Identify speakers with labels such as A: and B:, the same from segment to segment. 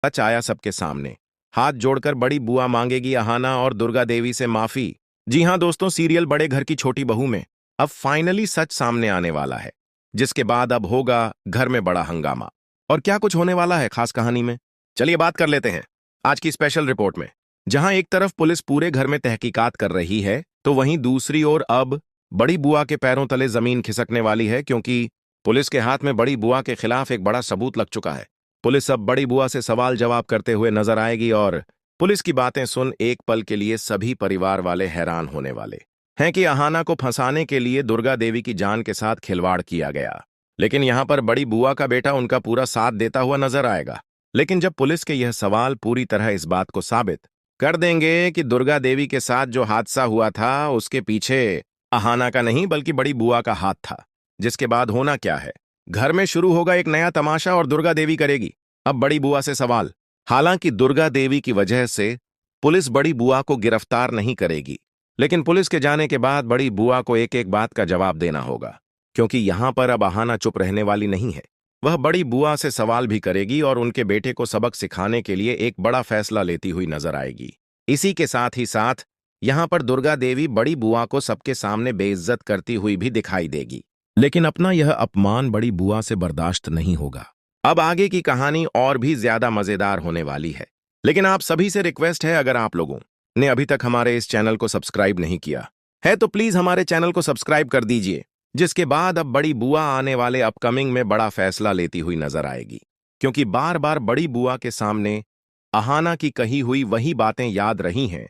A: सच आया सबके सामने। हाथ जोड़कर बड़ी बुआ मांगेगी अहाना और दुर्गा देवी से माफी। जी हाँ दोस्तों, सीरियल बड़े घर की छोटी बहू में अब फाइनली सच सामने आने वाला है, जिसके बाद अब होगा घर में बड़ा हंगामा। और क्या कुछ होने वाला है खास कहानी में, चलिए बात कर लेते हैं आज की स्पेशल रिपोर्ट में। जहां एक तरफ पुलिस पूरे घर में तहकीकात कर रही है, तो वहीं दूसरी ओर अब बड़ी बुआ के पैरों तले जमीन खिसकने वाली है, क्योंकि पुलिस के हाथ में बड़ी बुआ के खिलाफ एक बड़ा सबूत लग चुका है। पुलिस अब बड़ी बुआ से सवाल जवाब करते हुए नजर आएगी और पुलिस की बातें सुन एक पल के लिए सभी परिवार वाले हैरान होने वाले हैं कि अहाना को फंसाने के लिए दुर्गा देवी की जान के साथ खिलवाड़ किया गया। लेकिन यहां पर बड़ी बुआ का बेटा उनका पूरा साथ देता हुआ नजर आएगा। लेकिन जब पुलिस के यह सवाल पूरी तरह इस बात को साबित कर देंगे कि दुर्गा देवी के साथ जो हादसा हुआ था उसके पीछे अहाना का नहीं बल्कि बड़ी बुआ का हाथ था, जिसके बाद होना क्या है, घर में शुरू होगा एक नया तमाशा और दुर्गा देवी करेगी अब बड़ी बुआ से सवाल। हालांकि दुर्गा देवी की वजह से पुलिस बड़ी बुआ को गिरफ्तार नहीं करेगी, लेकिन पुलिस के जाने के बाद बड़ी बुआ को एक एक बात का जवाब देना होगा, क्योंकि यहां पर अब अहाना चुप रहने वाली नहीं है। वह बड़ी बुआ से सवाल भी करेगी और उनके बेटे को सबक सिखाने के लिए एक बड़ा फैसला लेती हुई नजर आएगी। इसी के साथ ही साथ यहां पर दुर्गा देवी बड़ी बुआ को सबके सामने बेइज्जत करती हुई भी दिखाई देगी। लेकिन अपना यह अपमान बड़ी बुआ से बर्दाश्त नहीं होगा। अब आगे की कहानी और भी ज्यादा मजेदार होने वाली है। लेकिन आप सभी से रिक्वेस्ट है, अगर आप लोगों ने अभी तक हमारे इस चैनल को सब्सक्राइब नहीं किया है तो प्लीज हमारे चैनल को सब्सक्राइब कर दीजिए, जिसके बाद अब बड़ी बुआ आने वाले अपकमिंग में बड़ा फैसला लेती हुई नजर आएगी। क्योंकि बार बार बड़ी बुआ के सामने अहाना की कही हुई वही बातें याद रही हैं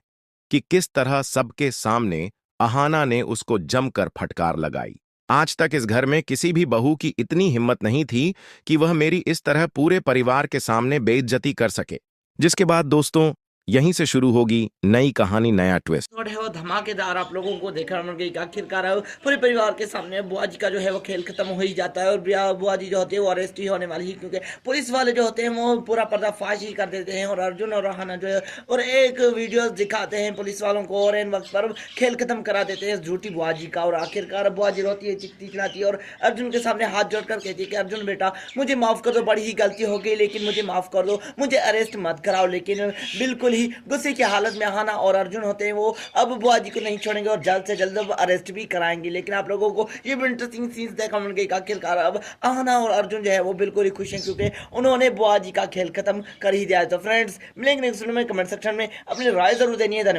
A: कि किस तरह सबके सामने अहाना ने उसको जमकर फटकार लगाई। आज तक इस घर में किसी भी बहू की इतनी हिम्मत नहीं थी कि वह मेरी इस तरह पूरे परिवार के सामने बेइज्जती कर सके। जिसके बाद दोस्तों यहीं से शुरू होगी नई कहानी, नया ट्विस्ट।
B: और है वो धमाकेदार आप लोगों को देखना मिल गई। आखिरकार पूरे परिवार के सामने बुआ जी का जो है वो खेल खत्म हो ही जाता है और बुआ जी जो होते हैं वो अरेस्ट ही होने वाली ही, क्योंकि पुलिस वाले जो होते हैं वो पूरा पर्दाफाश ही कर देते हैं। और अर्जुन और रहाना जो है और एक वीडियो दिखाते हैं पुलिस वालों को और इन वक्त पर खेल खत्म करा देते हैं झूठी बुआ जी का। और आखिरकार बुआ जी रोती है, चिकती चिल्लाती है और अर्जुन के सामने हाथ जोड़कर कहती है कि अर्जुन बेटा मुझे माफ कर दो, बड़ी ही गलती हो गई लेकिन मुझे माफ कर दो, मुझे अरेस्ट मत कराओ। लेकिन बिल्कुल ही गुस्से की हालत में अहाना और अर्जुन होते हैं वो अब बुआ जी को नहीं छोड़ेंगे और जल्द से जल्द अब अरेस्ट भी कराएंगे। लेकिन आप लोगों को ये भी इंटरेस्टिंग सीन्स देखा मिल गई। आखिरकार अब अहाना और अर्जुन जो है वो बिल्कुल ही खुश हैं, क्योंकि उन्होंने बुआ जी का खेल खत्म कर ही दिया है। तो फ्रेंड्स मिलेंगे नेक्स्ट वीडियो में, कमेंट सेक्शन में अपनी राय जरूर देनी है। धन्यवाद।